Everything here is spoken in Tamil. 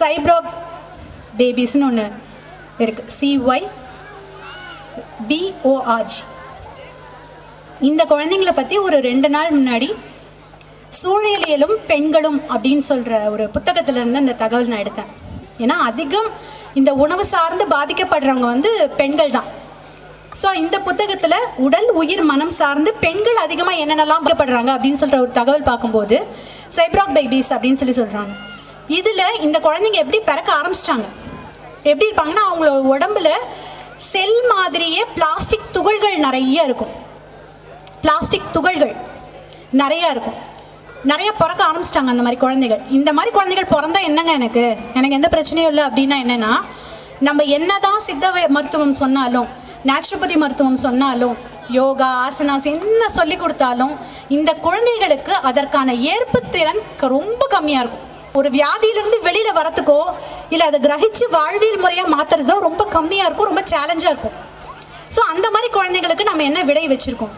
சைப்ராக் பேபிஸ்னு ஒன்று இருக்குது, CYBORG. இந்த குழந்தைங்களை பற்றி ஒரு 2 நாள் முன்னாடி சூழலியலும் பெண்களும் அப்படின்னு சொல்கிற ஒரு புத்தகத்திலிருந்து அந்த தகவல் நான் எடுத்தேன். ஏன்னா அதிகம் இந்த உணவு சார்ந்து பாதிக்கப்படுறவங்க பெண்கள் தான். ஸோ இந்த புத்தகத்தில் உடல் உயிர் மனம் சார்ந்து பெண்கள் அதிகமாக என்னென்னலாம் பாதிக்கப்படுறாங்க அப்படின்னு சொல்கிற ஒரு தகவல் பார்க்கும்போது சைப்ராக் பேபிஸ் அப்படின்னு சொல்கிறாங்க. இதில் இந்த குழந்தைங்க எப்படி பிறக்க ஆரம்பிச்சிட்டாங்க, எப்படி இருப்பாங்கன்னா அவங்களோட உடம்புல செல் மாதிரியே பிளாஸ்டிக் துகள்கள் நிறைய இருக்கும். பிளாஸ்டிக் துகள்கள் நிறையா இருக்கும். நிறைய பிறக்க ஆரம்பிச்சிட்டாங்க அந்த மாதிரி குழந்தைகள். இந்த மாதிரி குழந்தைகள் பிறந்தா என்னங்க, எனக்கு எந்த பிரச்சனையும் இல்லை அப்படின்னா என்னென்னா, நம்ம என்னதான் சித்த மருத்துவம் சொன்னாலும் நேச்சுரோபதி மருத்துவம் சொன்னாலும் யோகா ஆசனாஸ் என்ன சொல்லி கொடுத்தாலும் இந்த குழந்தைகளுக்கு அதற்கான ஏற்பு திறன் ரொம்ப கம்மியாக இருக்கும். ஒரு வியாதியிலிருந்து வெளியில் வரத்துக்கோ இல்லை அதை கிரகிச்சு வாழ்வியல் முறையாக மாற்றுறதோ ரொம்ப கம்மியாக இருக்கும், ரொம்ப சேலஞ்சாக இருக்கும். ஸோ அந்த மாதிரி குழந்தைங்களுக்கு நம்ம என்ன விடை வச்சுருக்கோம்?